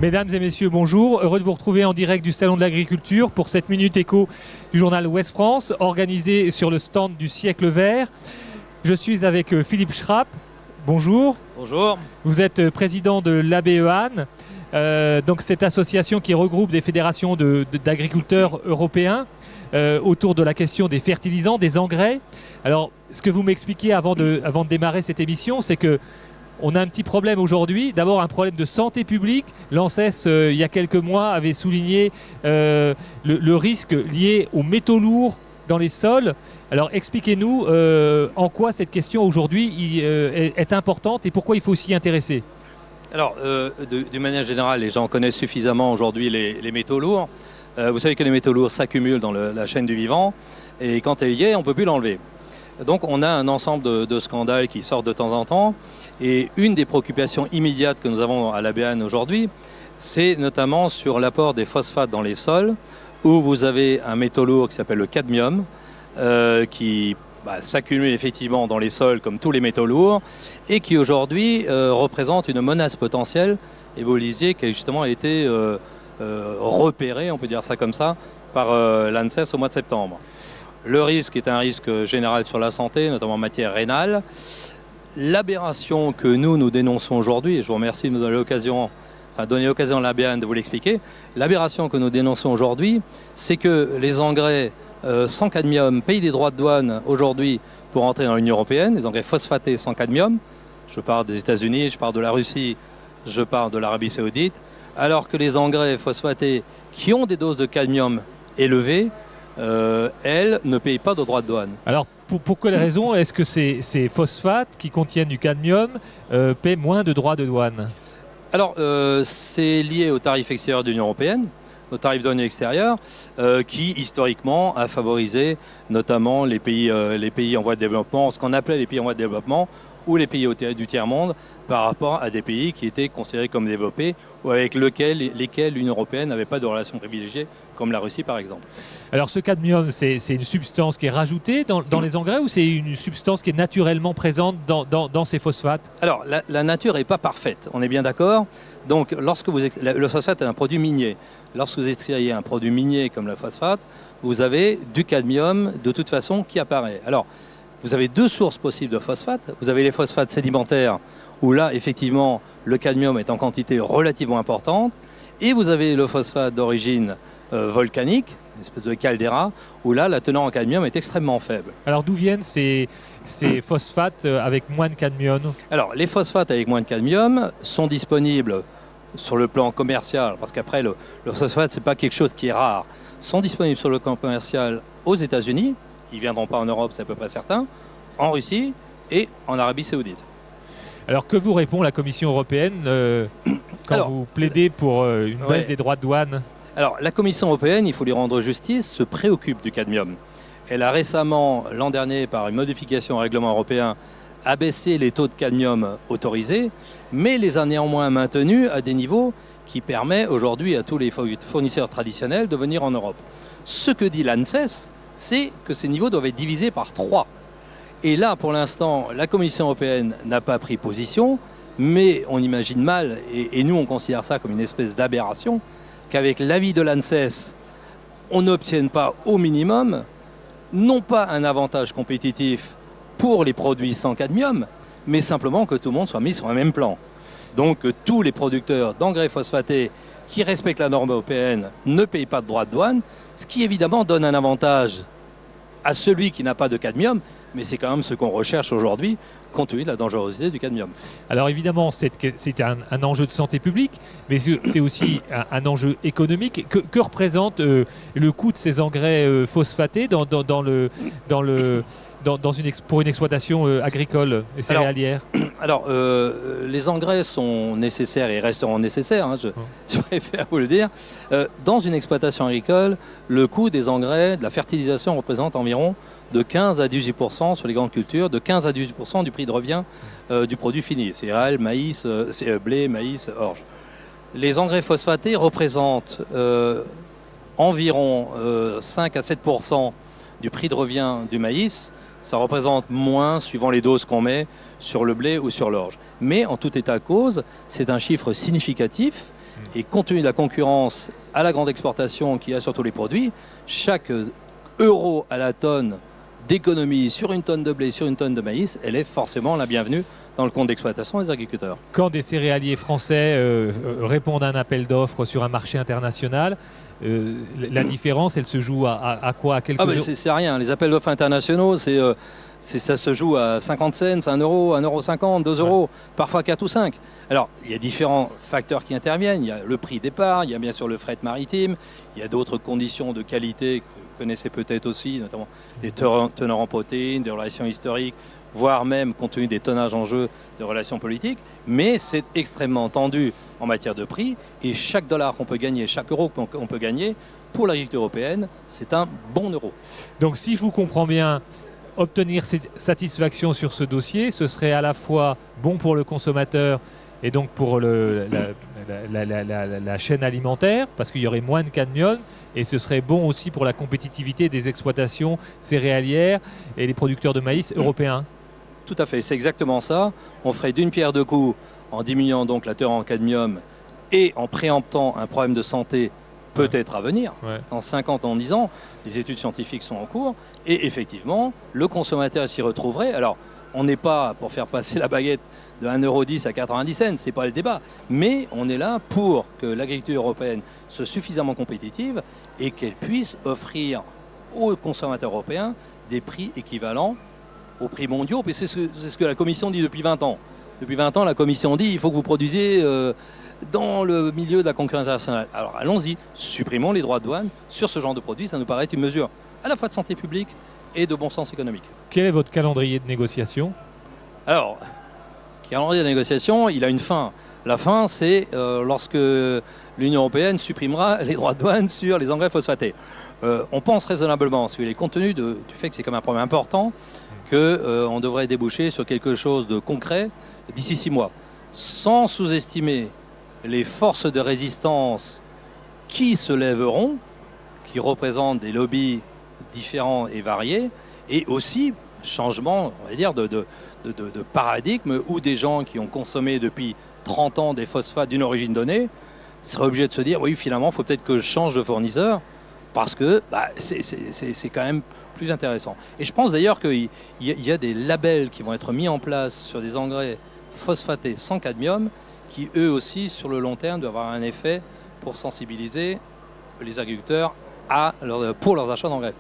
Mesdames et messieurs, bonjour. Heureux de vous retrouver en direct du Salon de l'Agriculture pour cette Minute Éco du journal Ouest France, organisée sur le stand du Siècle Vert. Je suis avec Philippe Schrapp. Bonjour. Bonjour. Vous êtes président de l'ABEAN, donc cette association qui regroupe des fédérations d'agriculteurs européens autour de la question des fertilisants, des engrais. Alors, ce que vous m'expliquiez avant de démarrer cette émission, c'est que on a un petit problème aujourd'hui. D'abord, un problème de santé publique. L'ANSES, il y a quelques mois, avait souligné le risque lié aux métaux lourds dans les sols. Alors, expliquez-nous en quoi cette question aujourd'hui est importante et pourquoi il faut s'y intéresser. Alors, d'une manière générale, les gens connaissent suffisamment aujourd'hui les métaux lourds. Vous savez que les métaux lourds s'accumulent dans la chaîne du vivant et quand elle y est, on ne peut plus l'enlever. Donc on a un ensemble de scandales qui sortent de temps en temps et une des préoccupations immédiates que nous avons à l'ABEAN aujourd'hui, c'est notamment sur l'apport des phosphates dans les sols où vous avez un métaux lourd qui s'appelle le cadmium qui s'accumule effectivement dans les sols comme tous les métaux lourds et qui aujourd'hui représente une menace potentielle, et vous le disiez, qui a justement été repérée, on peut dire ça comme ça, par l'ANSES au mois de septembre. Le risque est un risque général sur la santé, notamment en matière rénale. L'aberration que nous dénonçons aujourd'hui, et je vous remercie de nous donner l'occasion à l'ABEAN de vous l'expliquer, l'aberration que nous dénonçons aujourd'hui, c'est que les engrais sans cadmium payent des droits de douane aujourd'hui pour entrer dans l'Union européenne, les engrais phosphatés sans cadmium. Je parle des États-Unis, je parle de la Russie, je parle de l'Arabie Saoudite, alors que les engrais phosphatés qui ont des doses de cadmium élevées, elles ne payent pas de droits de douane. Alors, pour quelles raisons est-ce que ces phosphates qui contiennent du cadmium paient moins de droits de douane? Alors, c'est lié au tarif extérieur de l'Union européenne, au tarif douanier extérieur, qui historiquement a favorisé notamment les pays en voie de développement, ce qu'on appelait les pays en voie de développement, ou les pays du tiers-monde, par rapport à des pays qui étaient considérés comme développés, ou avec lesquels l'Union européenne n'avait pas de relations privilégiées, comme la Russie par exemple. Alors ce cadmium, c'est une substance qui est rajoutée dans les engrais ou c'est une substance qui est naturellement présente dans ces phosphates? Alors la nature n'est pas parfaite, on est bien d'accord. Donc le phosphate est un produit minier. Lorsque vous extrayez un produit minier comme le phosphate, vous avez du cadmium de toute façon qui apparaît. Alors, vous avez deux sources possibles de phosphate. Vous avez les phosphates sédimentaires, où là, effectivement, le cadmium est en quantité relativement importante. Et vous avez le phosphate d'origine volcanique, une espèce de caldeira, où là, la teneur en cadmium est extrêmement faible. Alors, d'où viennent ces phosphates avec moins de cadmium? Alors, les phosphates avec moins de cadmium sont disponibles sur le plan commercial, parce qu'après, le phosphate, ce n'est pas quelque chose qui est rare, sont disponibles sur le plan commercial aux États-Unis. Ils ne viendront pas en Europe, c'est à peu près certain, en Russie et en Arabie Saoudite. Alors que vous répond la Commission européenne quand vous plaidez pour une baisse des droits de douane? Alors la Commission européenne, il faut lui rendre justice, se préoccupe du cadmium. Elle a récemment, l'an dernier, par une modification au règlement européen, abaissé les taux de cadmium autorisés, mais les a néanmoins maintenus à des niveaux qui permettent aujourd'hui à tous les fournisseurs traditionnels de venir en Europe. Ce que dit l'ANSES, c'est que ces niveaux doivent être divisés par 3. Et là, pour l'instant, la Commission européenne n'a pas pris position, mais on imagine mal, et nous on considère ça comme une espèce d'aberration, qu'avec l'avis de l'ANSES, on n'obtienne pas au minimum, non pas un avantage compétitif pour les produits sans cadmium, mais simplement que tout le monde soit mis sur un même plan. Donc que tous les producteurs d'engrais phosphatés qui respectent la norme européenne ne payent pas de droits de douane, ce qui évidemment donne un avantage à celui qui n'a pas de cadmium, mais c'est quand même ce qu'on recherche aujourd'hui, compte tenu de la dangerosité du cadmium. Alors évidemment, c'est un enjeu de santé publique, mais c'est aussi un enjeu économique. Que représente le coût de ces engrais phosphatés pour une exploitation agricole et céréalière? Alors, les engrais sont nécessaires et resteront nécessaires, hein, je préfère vous le dire. Dans une exploitation agricole, le coût des engrais, de la fertilisation représente environ de 15 à 18% sur les grandes cultures, de 15 à 18% du prix de revient du produit fini, céréales, maïs, blé, maïs, orge. Les engrais phosphatés représentent environ 5 à 7% du prix de revient du maïs. Ça représente moins suivant les doses qu'on met sur le blé ou sur l'orge. Mais en tout état de cause, c'est un chiffre significatif Et compte tenu de la concurrence à la grande exportation qu'il y a sur tous les produits, chaque euro à la tonne d'économie sur une tonne de blé, sur une tonne de maïs, elle est forcément la bienvenue dans le compte d'exploitation des agriculteurs. Quand des céréaliers français répondent à un appel d'offres sur un marché international, la différence, elle se joue à quoi? À quelques euros? C'est rien. Les appels d'offres internationaux, ça se joue à 50 cents, 1 euro, 1,50 €, 2 euros, parfois 4 ou 5. Alors, il y a différents facteurs qui interviennent. Il y a le prix départ, il y a bien sûr le fret maritime, il y a d'autres conditions de qualité que vous connaissez peut-être aussi, notamment des teneurs en protéines, des relations historiques, voire même, compte tenu des tonnages en jeu, de relations politiques. Mais c'est extrêmement tendu en matière de prix. Et chaque dollar qu'on peut gagner, chaque euro qu'on peut gagner, pour l'agriculture européenne, c'est un bon euro. Donc, si je vous comprends bien, obtenir satisfaction sur ce dossier, ce serait à la fois bon pour le consommateur et donc pour la chaîne alimentaire, parce qu'il y aurait moins de cadmium, et ce serait bon aussi pour la compétitivité des exploitations céréalières et les producteurs de maïs européens. Tout à fait, c'est exactement ça. On ferait d'une pierre deux coups en diminuant donc la teneur en cadmium et en préemptant un problème de santé peut-être à venir, dans 50 ans, en 10 ans. Les études scientifiques sont en cours et effectivement, le consommateur s'y retrouverait. Alors, on n'est pas pour faire passer la baguette de 1,10 € à 90 cents, ce n'est pas le débat, mais on est là pour que l'agriculture européenne soit suffisamment compétitive et qu'elle puisse offrir aux consommateurs européens des prix équivalents aux prix mondiaux. Et c'est ce que la Commission dit depuis 20 ans. Depuis 20 ans, la Commission dit qu'il faut que vous produisiez dans le milieu de la concurrence internationale. Alors allons-y, supprimons les droits de douane sur ce genre de produits. Ça nous paraît une mesure à la fois de santé publique et de bon sens économique. Quel est votre calendrier de négociation? Alors, calendrier de négociation, il a une fin. La fin, c'est lorsque l'Union européenne supprimera les droits de douane sur les engrais phosphatés. On pense raisonnablement, si vous voulez, compte tenu du fait que c'est comme un problème important, qu'on devrait déboucher sur quelque chose de concret d'ici 6 mois, sans sous-estimer les forces de résistance qui se lèveront, qui représentent des lobbies différents et variés, et aussi changement, on va dire, de paradigme, où des gens qui ont consommé depuis 30 ans des phosphates d'une origine donnée seraient obligés de se dire, oui, finalement, il faut peut-être que je change de fournisseur, parce que c'est quand même plus intéressant. Et je pense d'ailleurs qu'il y a des labels qui vont être mis en place sur des engrais phosphatés sans cadmium, qui eux aussi, sur le long terme, doivent avoir un effet pour sensibiliser les agriculteurs pour leurs achats d'engrais.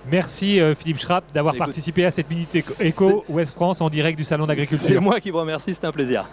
Merci Philippe Schrapp d'avoir participé à cette Minute Éco Ouest France en direct du Salon d'Agriculture. C'est moi qui vous remercie, c'était un plaisir.